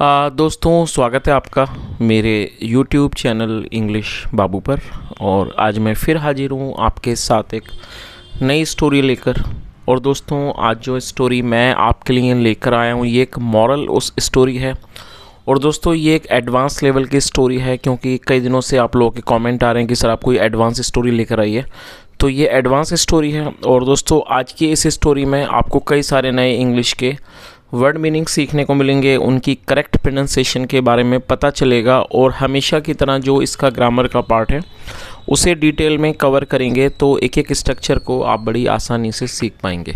दोस्तों, स्वागत है आपका मेरे YouTube चैनल इंग्लिश बाबू पर। और आज मैं फिर हाजिर हूँ आपके साथ एक नई स्टोरी लेकर। और दोस्तों, आज जो स्टोरी मैं आपके लिए लेकर आया हूँ ये एक मॉरल उस स्टोरी है। और दोस्तों, ये एक एडवांस लेवल की स्टोरी है, क्योंकि कई दिनों से आप लोगों के कमेंट आ रहे हैं कि सर आप कोई एडवांस स्टोरी लेकर आइए। तो ये एडवांस स्टोरी है। और दोस्तों, आज की इस स्टोरी में आपको कई सारे नए इंग्लिश के वर्ड मीनिंग सीखने को मिलेंगे, उनकी करेक्ट प्रोनाउंसिएशन के बारे में पता चलेगा, और हमेशा की तरह जो इसका ग्रामर का पार्ट है उसे डिटेल में कवर करेंगे, तो एक एक स्ट्रक्चर को आप बड़ी आसानी से सीख पाएंगे।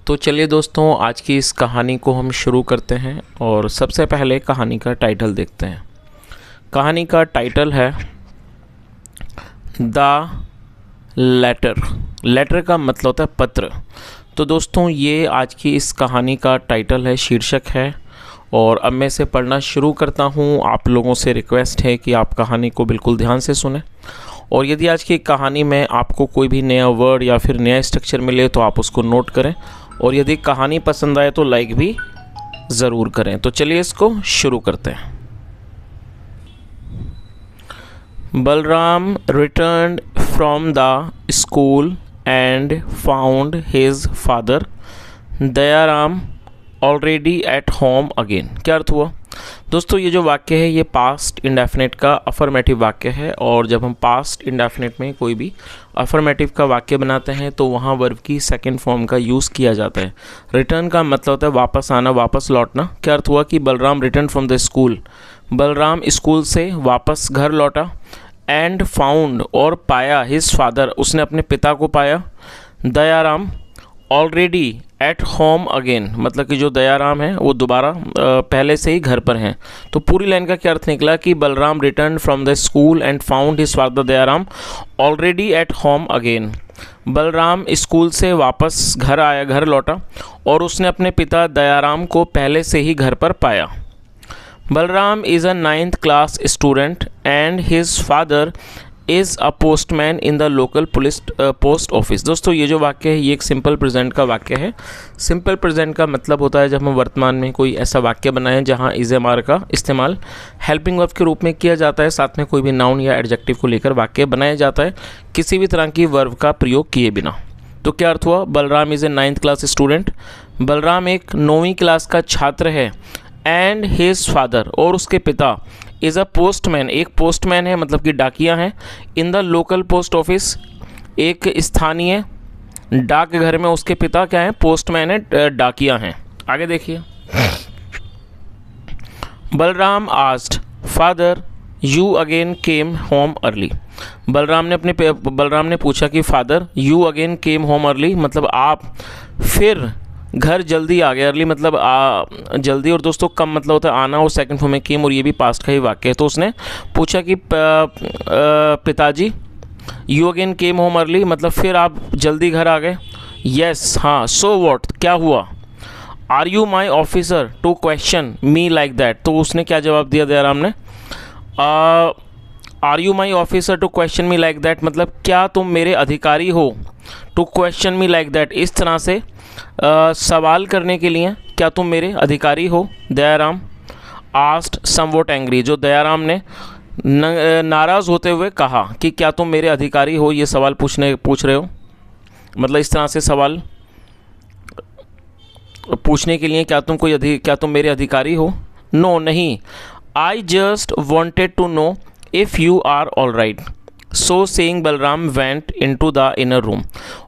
तो चलिए दोस्तों, आज की इस कहानी को हम शुरू करते हैं। और सबसे पहले कहानी का टाइटल देखते हैं। कहानी का टाइटल है द लेटर। लेटर का मतलब होता है पत्र। तो दोस्तों, ये आज की इस कहानी का टाइटल है, शीर्षक है। और अब मैं इसे पढ़ना शुरू करता हूँ। आप लोगों से रिक्वेस्ट है कि आप कहानी को बिल्कुल ध्यान से सुनें। और यदि आज की कहानी में आपको कोई भी नया वर्ड या फिर नया स्ट्रक्चर मिले तो आप उसको नोट करें। और यदि कहानी पसंद आए तो लाइक भी ज़रूर करें। तो चलिए इसको शुरू करते हैं। Balram returned from the school and found his father Dayaram already at home again। क्या अर्थ हुआ दोस्तों? ये जो वाक्य है ये पास्ट इंडेफिनिट का अफर्मेटिव वाक्य है। और जब हम पास्ट इंडेफिनिट में कोई भी अफर्मेटिव का वाक्य बनाते हैं तो वहाँ वर्ब की सेकंड फॉर्म का यूज़ किया जाता है। रिटर्न का मतलब होता है वापस आना, वापस लौटना। क्या अर्थ हुआ कि Balram return from the school, Balram school से वापस घर लौटा। एंड फाउंड और पाया, हिज फादर उसने अपने पिता को पाया। Dayaram already at home again, मतलब कि जो दयाराम है वो दोबारा पहले से ही घर पर हैं। तो पूरी लाइन का क्या अर्थ निकला कि Balram return from the school and found his father Dayaram already at home again. Balram school से वापस घर आया, घर लौटा, और उसने अपने पिता दयाराम को पहले से ही घर पर पाया। Balram is a 9th class student and his father is a postman in the local police post office। दोस्तों, ये जो वाक्य है ये एक सिंपल प्रेजेंट का वाक्य है। सिंपल प्रेजेंट का मतलब होता है जब हम वर्तमान में कोई ऐसा वाक्य बनाएं जहां इज एम आर का इस्तेमाल हेल्पिंग वर्ब के रूप में किया जाता है, साथ में कोई भी नाउन या एडजेक्टिव को लेकर वाक्य बनाया जाता है किसी भी तरह की वर्ब का प्रयोग किए बिना। तो क्या अर्थ हुआ? Balram is a 9th class student, Balram एक 9वीं क्लास का छात्र है। एंड हिज फादर और उसके पिता इज़ अ पोस्टमैन, एक पोस्टमैन है मतलब कि डाकिया हैं। In the local post office, एक स्थानीय डाकघर में उसके पिता क्या हैं? पोस्टमैन है, डाकिया हैं। आगे देखिए। Balram asked father you again came home early. Balram ने पूछा कि father you again came home early, मतलब आप फिर घर जल्दी आ गए। अर्ली मतलब जल्दी, और दोस्तों कम मतलब होता है आना, और सेकंड फॉर्म में केम, और ये भी पास्ट का ही वाक्य है। तो उसने पूछा कि पिताजी you again came home early, मतलब फिर आप जल्दी घर आ गए। यस, हाँ। सो व्हाट, क्या हुआ? Are you my officer to question me like that. तो उसने क्या जवाब दिया दयाराम ने? Are you my officer to question me like that, मतलब क्या तुम मेरे अधिकारी हो? To question me like that, इस तरह से सवाल करने के लिए क्या तुम मेरे अधिकारी हो? दयाराम आस्क्ड समवॉट एंग्री, जो दयाराम ने नाराज़ होते हुए कहा कि क्या तुम मेरे अधिकारी हो, ये सवाल पूछ रहे हो, मतलब इस तरह से सवाल पूछने के लिए क्या तुम मेरे अधिकारी हो? नो, नहीं। I just wanted to know if you are all right. So saying Balram went into the inner room.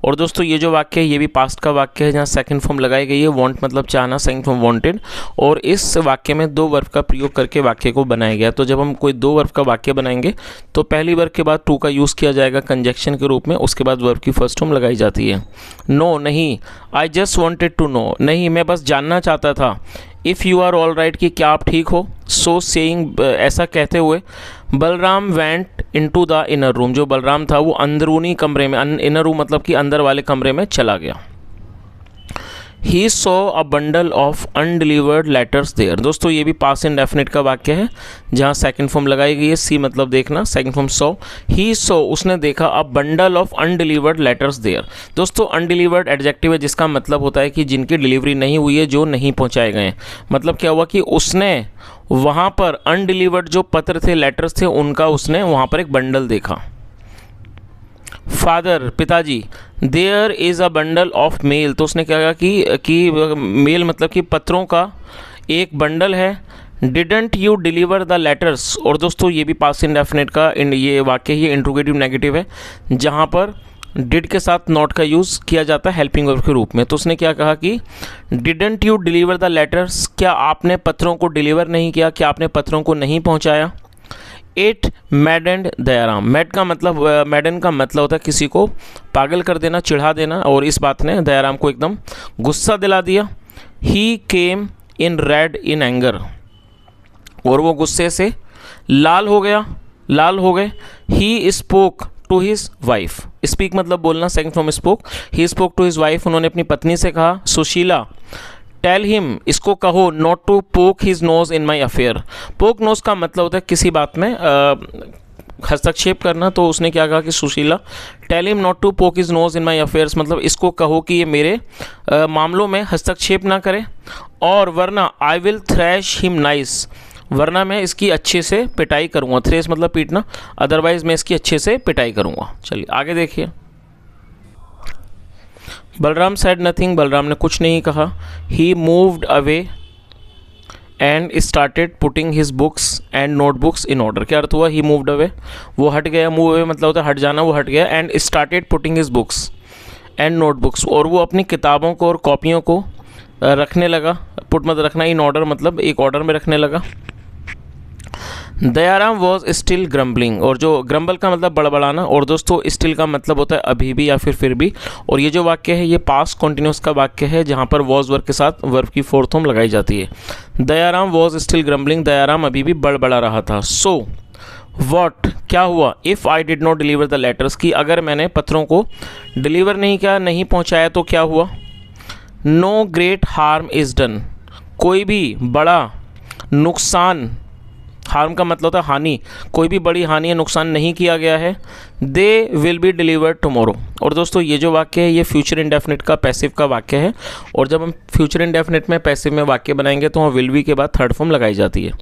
और दोस्तों, ये जो वाक्य है ये भी पास्ट का वाक्य है जहाँ सेकंड फॉर्म लगाई गई है। वांट मतलब चाहना, सेकंड फॉर्म वांटेड, और इस वाक्य में दो वर्ब का प्रयोग करके वाक्य को बनाया गया। तो जब हम कोई दो वर्ब का वाक्य बनाएंगे तो पहली वर्ब के बाद टू का यूज़ किया जाएगा कंजक्शन के रूप में, उसके बाद वर्ब की फर्स्ट फॉर्म लगाई जाती है। नो, नहीं। I just wanted to know, नहीं मैं बस जानना चाहता था। If you are all right, कि क्या आप ठीक हो। सो सेइंग, ऐसा कहते हुए Balram went into the inner room, जो बलराम था वो अंदरूनी कमरे में, इनर रूम मतलब कि अंदर वाले कमरे में चला गया। He saw a bundle of undelivered letters there. दोस्तों ये भी पास्ट इंडेफिनिट का वाक्य है जहाँ सेकंड फॉर्म लगाई गई है, सी मतलब देखना, second form saw. He saw उसने देखा a bundle of undelivered letters there. दोस्तों अनडिलीवर्ड एडजेक्टिव है जिसका मतलब होता है कि जिनकी डिलीवरी नहीं हुई है, जो नहीं पहुँचाए गए। मतलब क्या हुआ कि उसने वहाँ पर अनडिलीवर्ड जो पत्र थे, लेटर्स थे, उनका उसने वहाँ पर एक बंडल देखा। फादर पिताजी, there is a bundle of mail. तो उसने क्या कहा कि मेल मतलब कि पत्रों का एक बंडल है। Didn't you deliver the letters. और दोस्तों ये भी पास्ट इंडेफिनिट का ये वाक्य ही इंट्रोगेटिव नेगेटिव है जहाँ पर डिड के साथ नॉट का यूज़ किया जाता है हेल्पिंग वर्ब के रूप में। तो उसने क्या कहा कि didn't you deliver the letters, क्या आपने पत्रों को डिलीवर नहीं किया, क्या आपने पत्रों को नहीं पहुँचाया। इट मैडेंड दयाराम। मैडन का मतलब होता है किसी को पागल कर देना, चिढ़ा देना, और इस बात ने दयाराम को एकदम गुस्सा दिला दिया। He came in red in anger. और वो गुस्से से लाल हो गए। He spoke to his wife. Speak मतलब बोलना, second from spoke. He spoke to his wife, उन्होंने अपनी पत्नी से कहा। सुशीला, टेल हिम, इसको कहो, not to poke his nose in my affair. Poke nose का मतलब होता है किसी बात में हस्तक्षेप करना। तो उसने क्या कहा कि Sushila, tell him not to poke his nose in my affairs, मतलब इसको कहो कि ये मेरे मामलों में हस्तक्षेप ना करे, और वरना I will trash him nice, वरना मैं इसकी अच्छे से पिटाई करूँगा। थ्रेस मतलब पीटना, अदरवाइज मैं इसकी अच्छे से पिटाई करूँगा। चलिए आगे देखिए। Balram said nothing. बलराम ने कुछ नहीं कहा। He moved away and started putting his books and notebooks in order. क्या अर्थ हुआ? ही मूव्ड अवे, वो हट गया। मूव अवे मतलब होता है हट जाना, वो हट गया। And started putting his books and notebooks, और वो अपनी किताबों को और कॉपियों को रखने लगा। पुट मतलब रखना, इन ऑर्डर मतलब एक ऑर्डर में रखने लगा। दयाराम वॉज स्टिल ग्रम्बलिंग, और जो ग्रम्बल का मतलब बड़बड़ाना, और दोस्तों स्टिल का मतलब होता है अभी भी या फिर भी। और ये जो वाक्य है ये पास्ट कॉन्टिन्यूस का वाक्य है जहाँ पर वॉज वर्ब के साथ वर्ब की फोर्थ फॉर्म लगाई जाती है। Dayaram was still grumbling, Dayaram अभी भी बड़बड़ा रहा था। सो वॉट, क्या हुआ? If I did not deliver the letters, की अगर मैंने पत्रों को डिलीवर नहीं किया, नहीं पहुँचाया, तो क्या हुआ? No great harm is done, कोई भी बड़ा नुकसान, हार्म का मतलब होता है हानि, कोई भी बड़ी हानि या नुकसान नहीं किया गया है। They will be delivered tomorrow. और दोस्तों ये जो वाक्य है ये फ्यूचर इंडेफिनिट का पैसिव का वाक्य है, और जब हम फ्यूचर इंडेफिनिट में पैसिव में वाक्य बनाएंगे तो वहाँ विल बी के बाद थर्ड फॉर्म लगाई जाती है।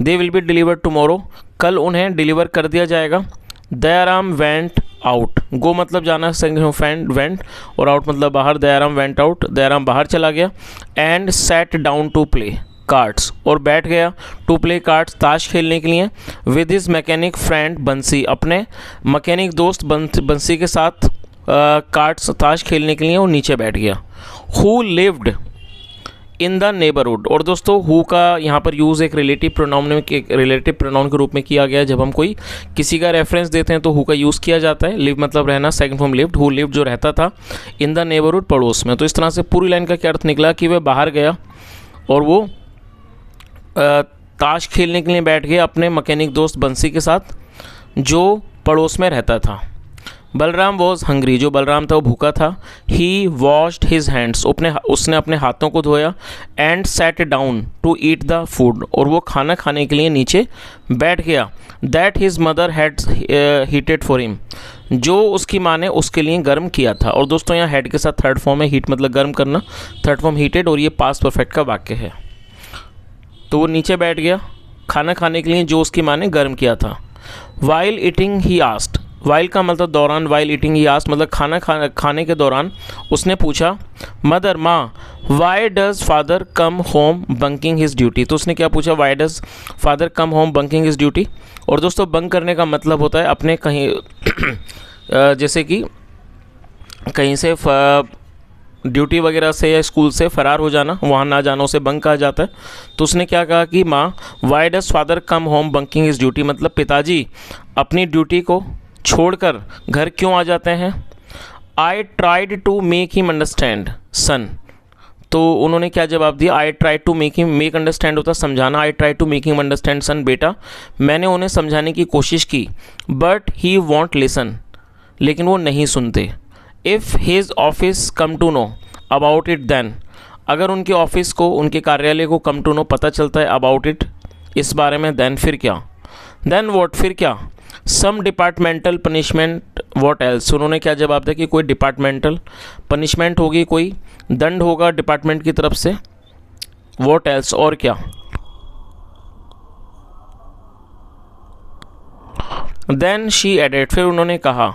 They will be delivered tomorrow, कल उन्हें डिलीवर कर दिया जाएगा। दयाराम वेंट आउट, गो मतलब जाना, वेंट, और आउट मतलब बाहर। दयाराम वेंट आउट, दयाराम बाहर चला गया। And sat down to play cards, और बैठ गया टू प्ले कार्ड्स, ताश खेलने के लिए। विद हिज मैकेनिक फ्रेंड बंसी, अपने मैकेनिक दोस्त बंसी के साथ कार्ड्स ताश खेलने के लिए वो नीचे बैठ गया। Who lived in the neighbourhood, और दोस्तों हु का यहाँ पर यूज़ एक रिलेटिव प्रोनाउन के रूप में किया गया। जब हम कोई किसी का रेफरेंस देते हैं तो हु का यूज़ किया जाता है। लिव मतलब रहना, second form lived. Who lived जो रहता था, इन द नेबरहुड पड़ोस में। तो इस तरह से पूरी लाइन का क्या अर्थ निकला कि वह बाहर गया और वो ताश खेलने के लिए बैठ गया अपने मैकेनिक दोस्त बंसी के साथ जो पड़ोस में रहता था। बलराम वॉज हंग्री, जो बलराम था वो भूखा था। ही वॉश्ड हिज हैंड्स, उसने अपने हाथों को धोया। And sat down to eat the food, और वो खाना खाने के लिए नीचे बैठ गया। That his mother had heated for him, जो उसकी माँ ने उसके लिए गर्म किया था। और दोस्तों यहाँ हेड के साथ थर्ड फॉर्म है, हीट मतलब गर्म करना, थर्ड फॉर्म हीटेड, और ये पास्ट परफेक्ट का वाक्य है। तो वो नीचे बैठ गया खाना खाने के लिए जो उसकी माँ ने गर्म किया था। While eating he asked, while का मतलब दौरान, वाइल ईटिंग ही आस्क्ड मतलब खाने के दौरान उसने पूछा, मदर माँ, why does father come home bunking his duty. तो उसने क्या पूछा? Why does father come home bunking his duty. और दोस्तों बंक करने का मतलब होता है अपने कहीं जैसे कि कहीं से ड्यूटी वगैरह से या स्कूल से फ़रार हो जाना, वहाँ ना जाना, उसे बंक कहा जाता है। तो उसने क्या कहा कि माँ, why does father come home bunking his duty, मतलब पिताजी अपनी ड्यूटी को छोड़कर घर क्यों आ जाते हैं। I tried to make him understand son, तो उन्होंने क्या जवाब दिया? I try to make understand होता समझाना, I try to make him understand son, बेटा मैंने उन्हें समझाने की कोशिश की। बट ही वॉन्ट लिसन, लेकिन वो नहीं सुनते। If his office come to know about it then, अगर उनके ऑफिस को, उनके कार्यालय को कम टू नो पता चलता है अबाउट इट, इस बारे में, देन फिर क्या, देन वॉट फिर क्या, सम डिपार्टमेंटल पनिशमेंट वॉट एल्स, उन्होंने क्या जवाब दिया कि कोई डिपार्टमेंटल पनिशमेंट होगी, कोई दंड होगा डिपार्टमेंट की तरफ से, वॉट एल्स और क्या। देन शी एडेड, फिर उन्होंने कहा,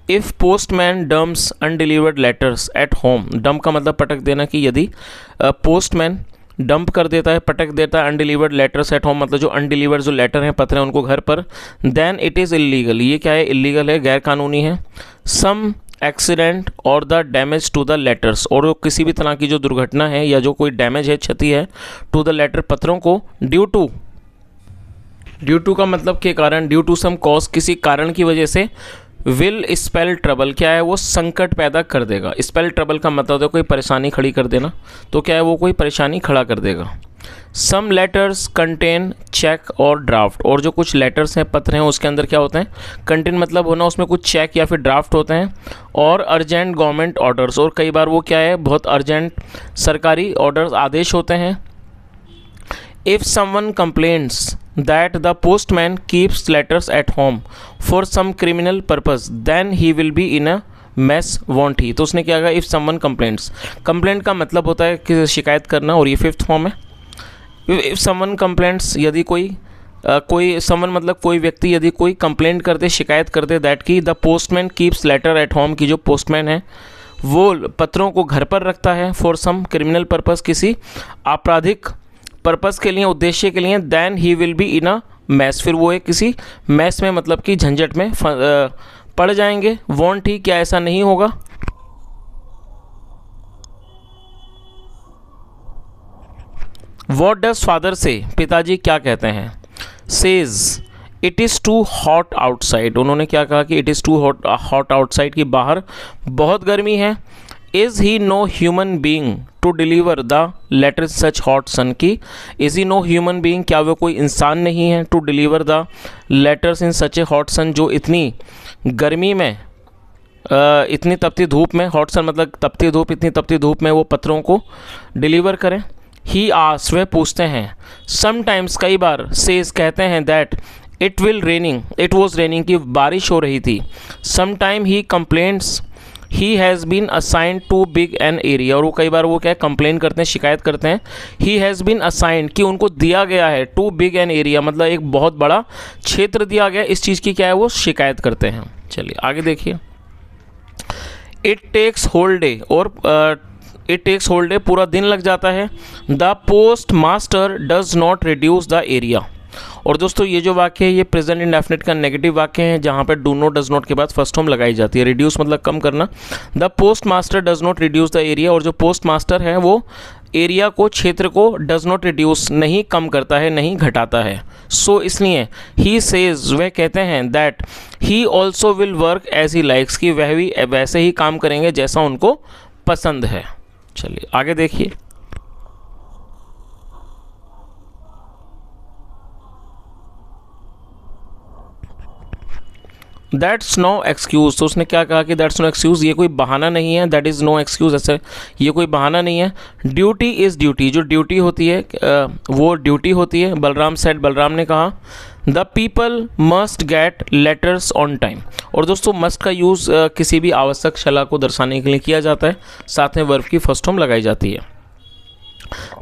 if postman dumps undelivered letters at home, dump का मतलब पटक देना, कि यदि पोस्टमैन डंप कर देता है, पटक देता है अनडिलीवर्ड लेटर्स एट होम, मतलब जो अनडिलीवर्ड जो लेटर हैं, पत्र हैं, उनको घर पर, देन इट इज़ इलीगल, ये क्या है, इलीगल है, गैर कानूनी है। Some accident or the damage to the letters, और किसी भी तरह की जो दुर्घटना है या जो कोई डैमेज है, क्षति है, टू द लेटर, पत्रों को, ड्यू टू का मतलब के कारण, ड्यू टू सम कॉज, किसी कारण की वजह से, विल स्पेल ट्रबल, क्या है वो संकट पैदा कर देगा। स्पेल ट्रबल का मतलब है कोई परेशानी खड़ी कर देना, तो क्या है वो कोई परेशानी खड़ा कर देगा। सम लेटर्स कंटेन चेक और ड्राफ्ट, और जो कुछ लेटर्स हैं, पत्र हैं, उसके अंदर क्या होते हैं, कंटेन मतलब होना, उसमें कुछ चेक या फिर ड्राफ्ट होते हैं, और अर्जेंट गवर्नमेंट ऑर्डर्स, और कई बार वो क्या है, बहुत अर्जेंट सरकारी ऑर्डर्स, आदेश होते हैं। If someone complains that the postman keeps letters at home for some criminal purpose, then he will be in a mess, won't he? तो उसने क्या कहा, if someone complains, कंप्लेंट का मतलब होता है कि शिकायत करना, और ये फिफ्थ फॉर्म है। if someone complains, यदि कोई someone मतलब कोई व्यक्ति यदि कोई कंप्लेंट कर दे, शिकायत कर दे, दैट की the postman keeps letter at home, की जो पोस्टमैन है वो पत्रों को घर पर रखता है, फॉर सम क्रिमिनल पर्पस, किसी आपराधिक पर्पस के लिए, उद्देश्य के लिए, then he will be in a mess, फिर वो एक किसी मैस में, मतलब कि झंझट में पड़ जाएंगे। वॉन्ट ही, क्या ऐसा नहीं होगा। वॉट डज फादर से, पिताजी क्या कहते हैं। Says it is too hot outside, उन्होंने क्या कहा कि it is too hot outside, की बाहर बहुत गर्मी है। Is he no human being to deliver the letter such hot sun, की is he no human being, क्या वो कोई इंसान नहीं है, to deliver the letters in such a hot sun, जो इतनी गर्मी में, इतनी तपती धूप में, हॉट सन मतलब तपती धूप, इतनी तपती धूप में वो पत्रों को डिलीवर करें। ही आस्क्स, वह पूछते हैं। समटाइम्स, कई बार। सेज, कहते हैं। दैट इट वॉज रेनिंग, की बारिश हो रही थी। Sometime he complaints he has been assigned to big an area, और वो कई बार वो क्या कंप्लेन करते हैं, शिकायत करते हैं। ही हैज़ बीन असाइंड, कि उनको दिया गया है, टू बिग एन एरिया मतलब एक बहुत बड़ा क्षेत्र दिया गया, इस चीज़ की क्या है वो शिकायत करते हैं। चलिए आगे देखिए। इट टेक्स होल डे, और इट टेक्स होल डे, पूरा दिन लग जाता है। The post master does not reduce the area, और दोस्तों ये जो वाक्य है ये प्रेजेंट इंडेफिनिट का नेगेटिव वाक्य है, जहाँ पर डू नॉट डज नॉट के बाद फर्स्ट फॉर्म लगाई जाती है। रिड्यूस मतलब कम करना। The post master does not reduce the area, और जो पोस्ट मास्टर है वो एरिया को, क्षेत्र को, डज नॉट रिड्यूस नहीं कम करता है, नहीं घटाता है। सो इसलिए ही सेज, वह कहते हैं, that he also will work as he likes, की वह भी वैसे ही काम करेंगे जैसा उनको पसंद है। चलिए आगे देखिए। दैट्स नो एक्सक्यूज़, तो उसने क्या कहा कि दैट्स नो एक्सक्यूज़, ये कोई बहाना नहीं है। दैट इज़ नो एक्सक्यूज़, ऐसे ये कोई बहाना नहीं है। ड्यूटी इज़ ड्यूटी, जो ड्यूटी होती है वो ड्यूटी होती है। बलराम सेड, बलराम ने कहा। The people must get letters on time, और दोस्तों मस्ट का यूज़ किसी भी आवश्यक शला को दर्शाने के लिए किया जाता है, साथ में वर्ब की फर्स्ट फॉर्म लगाई जाती है।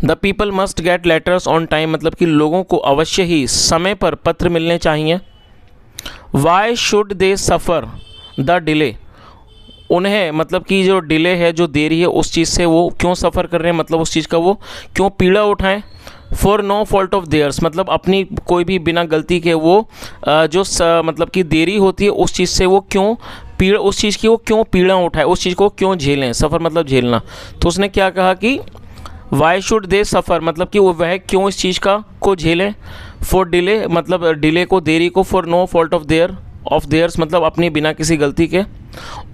The people must get letters on time मतलब कि लोगों को अवश्य ही समय पर पत्र मिलने चाहिए। Why should they suffer the delay, उन्हें मतलब कि जो डिले है, जो देरी है, उस चीज़ से वो क्यों सफ़र कर रहे हैं, मतलब उस चीज़ का वो क्यों पीड़ा उठाएं। For no fault of theirs मतलब अपनी कोई भी बिना गलती के वो मतलब कि देरी होती है, उस चीज़ से वो क्यों पीड़ा, उस चीज़ की वो क्यों पीड़ा उठाए, उस चीज़ को क्यों झेलें। सफ़र मतलब झेलना। तो उसने क्या कहा कि वाई शुड दे सफ़र मतलब कि वो वह क्यों इस चीज़ का को झेलें। फॉर डिले मतलब डिले को, देरी को। For no fault of theirs मतलब अपनी बिना किसी गलती के।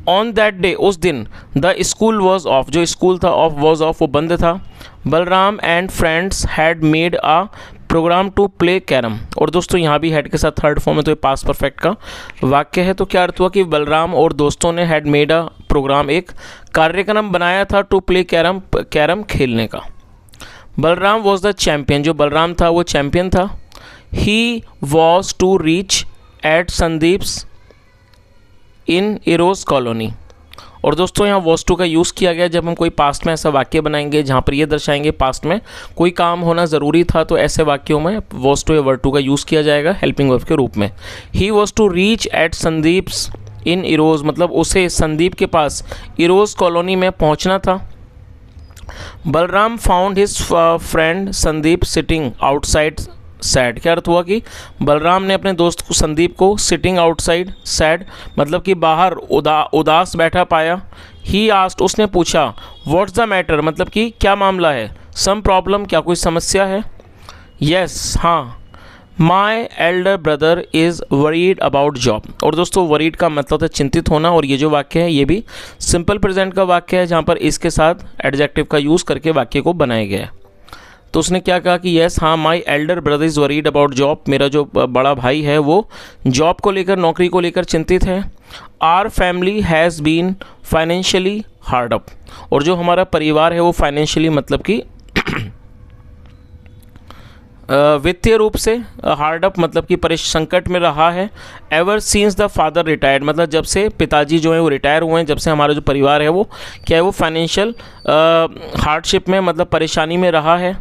ऑन दैट डे उस दिन, द स्कूल वॉज ऑफ, जो स्कूल था ऑफ वॉज ऑफ वो बंद था। Balram and friends had made a program to play carrom, और दोस्तों यहाँ भी हैड के साथ थर्ड फॉर्म है, तो ये पास्ट परफेक्ट का वाक्य है। तो क्या अर्थ हुआ कि बलराम और दोस्तों ने हैड मेड अ प्रोग्राम, एक कार्यक्रम बनाया था टू प्ले कैरम खेलने का। बलराम वॉज द चैम्पियन, जो बलराम था वो चैम्पियन था। He was to reach at Sandeep's in Eros colony. और दोस्तों यहाँ वॉज टू का यूज़ किया गया जब हम कोई पास्ट में ऐसा वाक्य बनाएंगे जहाँ पर ये दर्शाएंगे पास्ट में कोई काम होना ज़रूरी था, तो ऐसे वाक्यों में वॉज टू या वर्ड टू का यूज़ किया जाएगा हेल्पिंग वर्ब के रूप में। He was to reach at Sandeep's in Eros, मतलब उसे संदीप के पास इरोज कॉलोनी में पहुँचना था। Balram found his friend Sandeep sitting outside sad. क्या अर्थ हुआ कि बलराम ने अपने दोस्त को संदीप को सिटिंग आउटसाइड सैड मतलब कि बाहर उदास बैठा पाया। ही आस्क्ड, उसने पूछा, व्हाट्स द मैटर मतलब कि क्या मामला है। सम प्रॉब्लम, क्या कोई समस्या है। यस, हाँ। My elder brother is worried about job. और दोस्तों वरीड का मतलब है चिंतित होना, और ये जो वाक्य है ये भी सिंपल प्रेजेंट का वाक्य है जहाँ पर इसके साथ एडजेक्टिव का यूज़ करके वाक्य को बनाया गया है। तो उसने क्या कहा कि यस, हाँ, my elder brother is worried about job, मेरा जो बड़ा भाई है वो जॉब को लेकर, नौकरी को लेकर चिंतित है। Our family has been financially hard up. और जो हमारा परिवार है वो फाइनेंशियली मतलब कि वित्तीय रूप से हार्ड अप मतलब कि संकट में रहा है। Ever scenes the father retired मतलब जब से पिताजी जो है वो रिटायर हुए हैं, जब से हमारा जो परिवार है वो क्या है, वो फाइनेंशियल हार्डशिप में मतलब परेशानी में रहा है।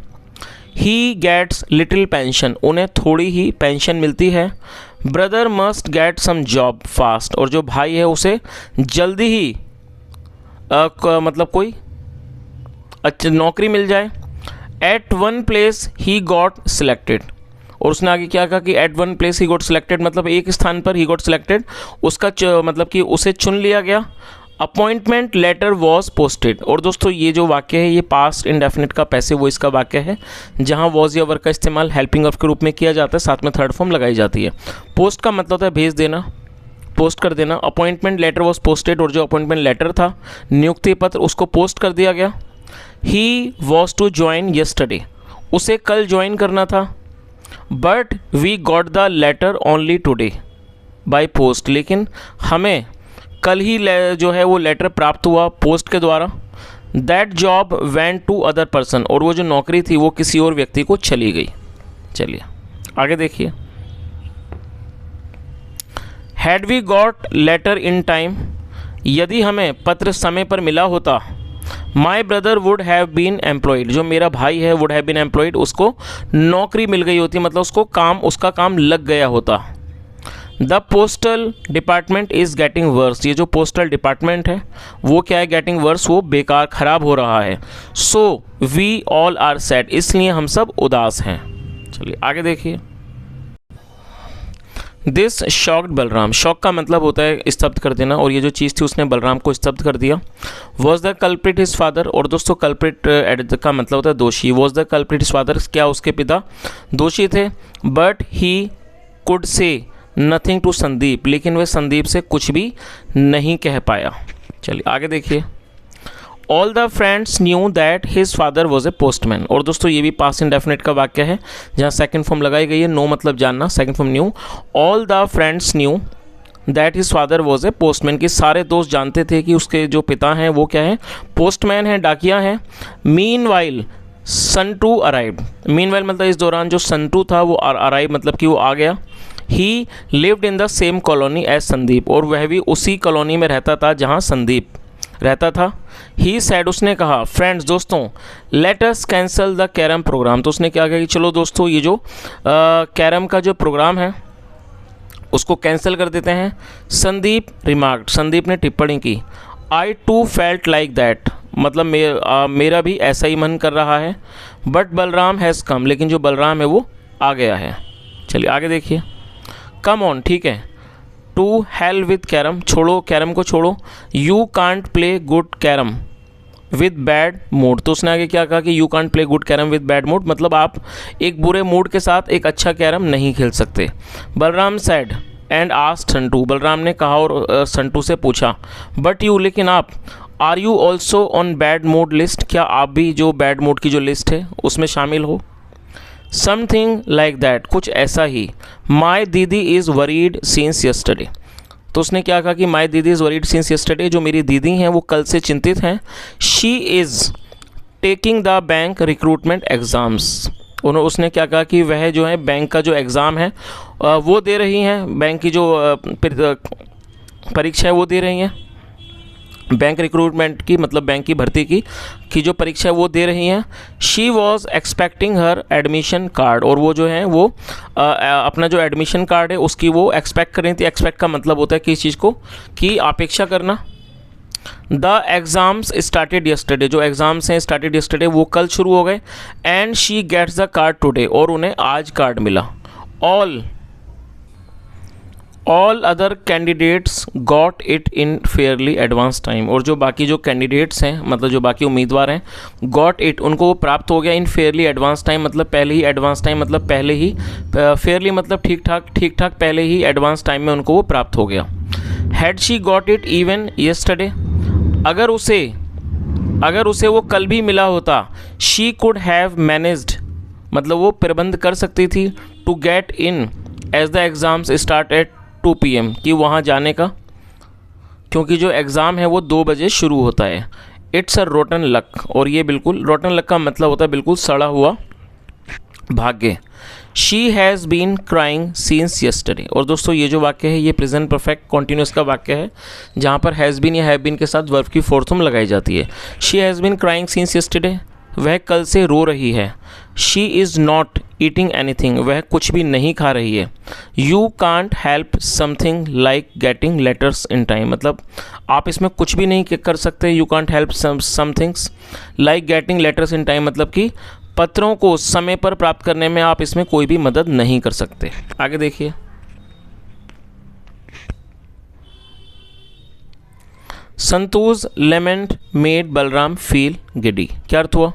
ही गेट्स लिटिल पेंशन, उन्हें थोड़ी ही पेंशन मिलती है। Brother must get some job fast, और जो भाई है उसे जल्दी ही मतलब कोई अच्छी नौकरी मिल जाए। At one place he got selected, और उसने आगे क्या कहा कि at one place he got selected मतलब एक स्थान पर ही गॉट सिलेक्टेड, उसका मतलब कि उसे चुन लिया गया। Appointment letter was posted. और दोस्तों ये जो वाक्य है ये पास्ट इंडेफिनिट का पैसिव वॉइस का वाक्य है जहाँ वॉज या वर्ब का इस्तेमाल हेल्पिंग वर्ब के रूप में किया जाता है, साथ में थर्ड फॉर्म लगाई जाती है। पोस्ट का मतलब होता है भेज देना, पोस्ट कर देना। अपॉइंटमेंट लेटर वॉज पोस्टेड, और जो अपॉइंटमेंट लेटर था नियुक्ति पत्र उसको पोस्ट कर दिया गया। He was to join yesterday, उसे कल ज्वाइन करना था। But we got the letter only today by post, लेकिन हमें कल ही जो है वो लेटर प्राप्त हुआ पोस्ट के द्वारा। That job went to other person, और वो जो नौकरी थी वो किसी और व्यक्ति को चली गई। चलिए आगे देखिए। Had we got letter in time, यदि हमें पत्र समय पर मिला होता। My brother would have been employed, जो मेरा भाई है वुड हैव बीन एम्प्लॉयड, उसको नौकरी मिल गई होती मतलब उसका काम लग गया होता। The postal department is getting worse, ये जो पोस्टल डिपार्टमेंट है वो क्या है, गेटिंग वर्स, वो बेकार खराब हो रहा है। So we all are sad, इसलिए हम सब उदास हैं। चलिए आगे देखिए। दिस शॉक्ड बलराम, शॉक का मतलब होता है स्तब्ध कर देना, और ये जो चीज़ थी उसने बलराम को स्तब्ध कर दिया। Was the culprit his father, और दोस्तों कल्प्रिट का मतलब होता है दोषी। Was the culprit his father, क्या उसके पिता दोषी थे। But he could say nothing to Sandeep, लेकिन वह संदीप से कुछ भी नहीं कह पाया। चलिए आगे देखिए। All the friends knew that his father was A postman, और दोस्तों ये भी पास्ट इंडेफिनिट का वाक्य है जहाँ सेकंड फॉर्म लगाई गई है। नो मतलब जानना, second form new. All the friends knew that his father was A postman, कि सारे दोस्त जानते थे कि उसके जो पिता हैं वो क्या है, पोस्टमैन है, डाकिया है। Mean while Santu arrived, mean while मतलब इस दौरान जो संटू था वो अराइव मतलब कि वो आ गया। He lived in the same colony as Sandeep, और वह भी उसी कॉलोनी में रहता था जहाँ संदीप रहता था। ही सैड, उसने कहा, फ्रेंड्स दोस्तों, let us cancel the carrom program, तो उसने क्या कहा कि चलो दोस्तों ये जो कैरम का जो प्रोग्राम है उसको कैंसिल कर देते हैं। संदीप रिमार्क्ड, संदीप ने टिप्पणी की। आई टू फेल्ट लाइक दैट, मतलब मेरा भी ऐसा ही मन कर रहा है। बट बलराम हैज़ कम, लेकिन जो बलराम है वो आ गया है। चलिए आगे देखिए। कम ऑन, ठीक है। टू हेल विद कैरम, छोड़ो कैरम को छोड़ो। You can't play good carrom with bad mood, तो उसने आगे क्या कहा कि you can't play good carrom with bad mood, मतलब आप एक बुरे मूड के साथ एक अच्छा कैरम नहीं खेल सकते। Balram sad and asked Santu, Balram ने कहा और संटू से पूछा। बट यू, लेकिन आप। Are you also on bad mood list, क्या आप भी जो बैड मूड की जो लिस्ट है उसमें शामिल हो। समथिंग लाइक दैट, कुछ ऐसा ही। माई दीदी इज़ वरीड सिंस यस्टरडे, तो उसने क्या कहा कि माई दीदी इज़ वरीड सिंस यस्टरडे, जो मेरी दीदी हैं वो कल से चिंतित हैं। She is taking the bank recruitment exams, उसने क्या कहा कि वह जो है बैंक का जो एग्ज़ाम है वो दे रही हैं, बैंक की जो परीक्षा है वो दे रही हैं, बैंक रिक्रूटमेंट की मतलब बैंक की भर्ती की जो परीक्षा है वो दे रही हैं। She was expecting her admission card, और वो जो है वो अपना जो एडमिशन कार्ड है उसकी वो एक्सपेक्ट कर रही थी। एक्सपेक्ट का मतलब होता है किस चीज़ को, कि अपेक्षा करना। द एग्ज़ाम्स स्टार्टेड यस्टरडे, जो एग्ज़ाम्स हैं स्टार्टेड यस्टरडे वो कल शुरू हो गए। And she gets the card today, और उन्हें आज कार्ड मिला। All other candidates got it in fairly advance time, और जो बाकी जो कैंडिडेट्स हैं मतलब जो बाकी उम्मीदवार हैं, गॉट इट उनको वो प्राप्त हो गया इन फेयरली एडवांस टाइम मतलब पहले ही, एडवांस टाइम मतलब पहले ही, फेयरली मतलब ठीक ठाक पहले ही, एडवांस टाइम में उनको वो प्राप्त हो गया। Had she got it even yesterday, अगर उसे वो कल भी मिला होता, शी कुड हैव मैनेज्ड मतलब वो प्रबंध कर सकती थी, to get in as the exams start at 2 PM कि वहाँ जाने का, क्योंकि जो एग्ज़ाम है वो 2 बजे शुरू होता है। इट्स अ रोटन लक, और ये बिल्कुल रोटन लक का मतलब होता है बिल्कुल सड़ा हुआ भाग्य। She has been crying since yesterday, और दोस्तों ये जो वाक्य है ये प्रेजेंट परफेक्ट कॉन्टिन्यूस का वाक्य है, जहाँ पर हैज़ बीन या हैव बीन के साथ वर्ब की फोर्थ फॉर्म लगाई जाती है। She has been crying since yesterday, वह कल से रो रही है। She is not eating anything, वह कुछ भी नहीं खा रही है। You can't help something like getting letters in time, मतलब आप इसमें कुछ भी नहीं कर सकते। You can't help somethings like getting letters in time मतलब कि पत्रों को समय पर प्राप्त करने में आप इसमें कोई भी मदद नहीं कर सकते। आगे देखिए, Santosh lament made Balram feel giddy, क्या अर्थ हुआ।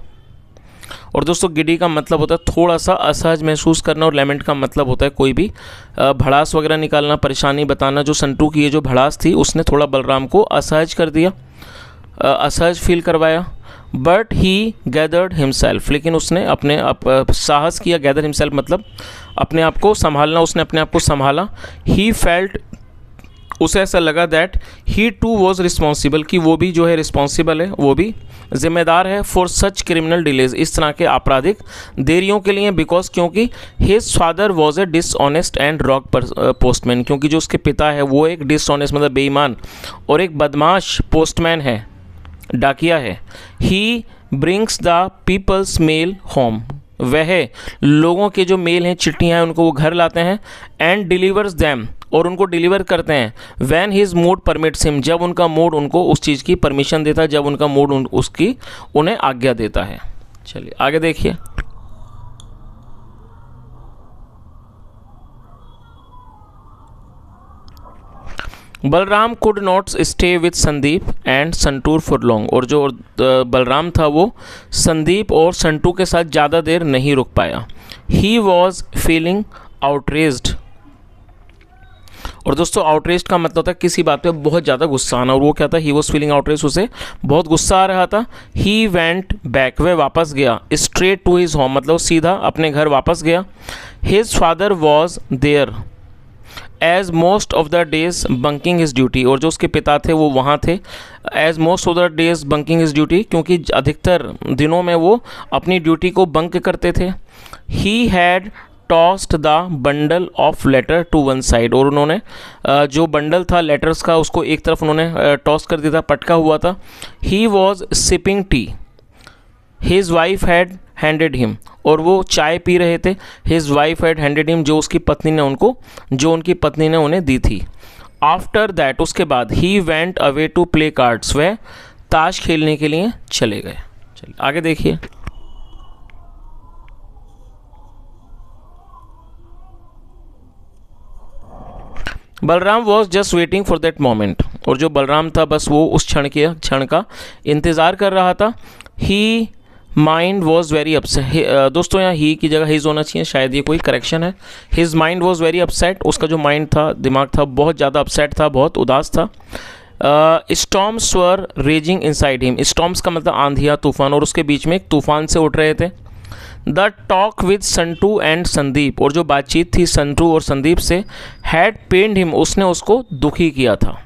और दोस्तों गिडी का मतलब होता है थोड़ा सा असहज महसूस करना, और लेमेंट का मतलब होता है कोई भी भड़ास वगैरह निकालना, परेशानी बताना। जो संटू की ये जो भड़ास थी उसने थोड़ा बलराम को असहज कर दिया, असहज फील करवाया। बट ही गैदर्ड हिमसेल्फ, लेकिन उसने अपने साहस किया। गैदर हिमसेल्फ मतलब अपने आप को संभालना, उसने अपने आप को संभाला। ही फेल्ट, उसे ऐसा लगा that he too was responsible, कि वो भी जो है रिस्पॉन्सिबल है, वो भी जिम्मेदार है। फॉर सच क्रिमिनल डिलेज, इस तरह के आपराधिक देरियों के लिए। बिकॉज क्योंकि his father was a dishonest and wrong postman, क्योंकि जो उसके पिता है वो एक डिसऑनेस्ट मतलब बेईमान और एक बदमाश पोस्टमैन है, डाकिया है। He brings the people's mail home, वह लोगों के जो मेल हैं चिट्ठियाँ हैं उनको वो घर लाते हैं। एंड डिलीवर्स दैम, और उनको डिलीवर करते हैं। When his mood permits him, जब उनका मूड उनको उस चीज़ की परमिशन देता है, जब उनका मूड उसकी उन्हें आज्ञा देता है। चलिए आगे देखिए, Balram could not stay with Sandeep and Santoor for long, और जो बलराम था वो संदीप और संटू के साथ ज़्यादा देर नहीं रुक पाया। ही वॉज फीलिंग आउटरेज्ड, और दोस्तों आउटरेज्ड का मतलब होता है किसी बात पे बहुत ज़्यादा गुस्सा आना, और वो क्या था, ही वॉज फीलिंग आउटरेज्ड, उसे बहुत गुस्सा आ रहा था। ही वेंट बैक, वह वापस गया। स्ट्रेट टू हिज होम मतलब सीधा अपने घर वापस गया। His father was there as most of the days bunking his duty, और जो उसके पिता थे वो वहाँ थे। As most of the days bunking his duty, क्योंकि अधिकतर दिनों में वो अपनी ड्यूटी को बंक करते थे। He had tossed the bundle of letter to one side, और उन्होंने जो बंडल था लेटर्स का उसको एक तरफ उन्होंने टॉस कर दिया था, पटका हुआ था। He was sipping T, his wife had handed him, और वो चाय पी रहे थे। His wife had handed him, जो उनकी पत्नी ने उन्हें दी थी। आफ्टर दैट, उसके बाद, he went away to play cards, वह ताश खेलने के लिए चले गए। चलिए आगे देखिए, Balram was just waiting for that moment, और जो बलराम था बस वो उस क्षण का इंतज़ार कर रहा था। ही माइंड वॉज वेरी अपसेट, दोस्तों यहाँ ही की जगह हिज होना चाहिए, शायद ये कोई करेक्शन है। His mind was very upset, उसका जो माइंड था, दिमाग था, बहुत ज़्यादा अपसेट था, बहुत उदास था। स्टॉर्म्स वर रेजिंग इनसाइड हिम, स्टॉर्म्स का मतलब आंधियाँ तूफान, और उसके बीच में एक तूफान से उठ रहे थे। The talk with Santu and Sandeep, और जो बातचीत थी संटू और संदीप से, हैड पेन्ड हिम, उसने उसको दुखी किया था।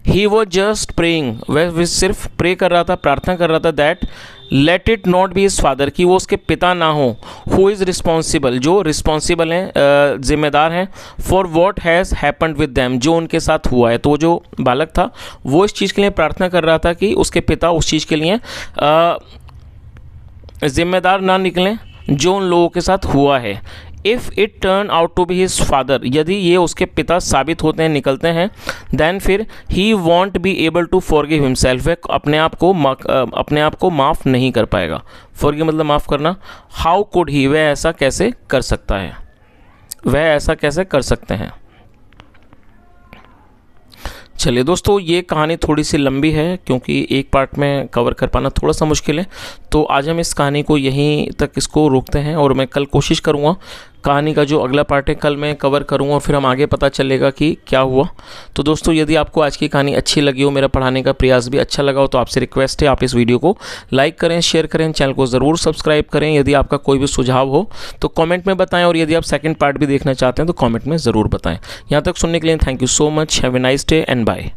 ही वॉज जस्ट प्रेइंग, वह सिर्फ प्रे कर रहा था, प्रार्थना कर रहा था, that let it not be his father, कि वो उसके पिता ना हो, हु इज़ रिस्पॉन्सिबल, जो रिस्पॉन्सिबल हैं, जिम्मेदार हैं, for what has happened with them, जो उनके साथ हुआ है। तो जो बालक था वो इस चीज़ के लिए प्रार्थना कर रहा था कि उसके पिता उस चीज़ के लिए जिम्मेदार ना निकलें जो उन लोगों के साथ हुआ है। If it turn out to be his father, यदि ये उसके पिता साबित होते हैं, निकलते हैं, देन फिर he won't be able to forgive himself, वह अपने आप को माफ़ नहीं कर पाएगा। फॉरगिव मतलब माफ़ करना। हाउ कुड ही, वह ऐसा कैसे कर सकता है, वह ऐसा कैसे कर सकते हैं। चलिए दोस्तों, ये कहानी थोड़ी सी लंबी है क्योंकि एक पार्ट में कवर कर पाना थोड़ा सा मुश्किल है, तो आज हम इस कहानी को यहीं तक इसको रोकते हैं, और मैं कल कोशिश करूँगा कहानी का जो अगला पार्ट है कल मैं कवर करूँगा, और फिर हम आगे पता चलेगा कि क्या हुआ। तो दोस्तों, यदि आपको आज की कहानी अच्छी लगी हो, मेरा पढ़ाने का प्रयास भी अच्छा लगा हो, तो आपसे रिक्वेस्ट है आप इस वीडियो को लाइक करें, शेयर करें, चैनल को ज़रूर सब्सक्राइब करें। यदि आपका कोई भी सुझाव हो तो कॉमेंट में बताएं, और यदि आप सेकंड पार्ट भी देखना चाहते हैं तो कॉमेंट में ज़रूर बताएं। यहाँ तक सुनने के लिए thank you so much. Have a nice day and bye.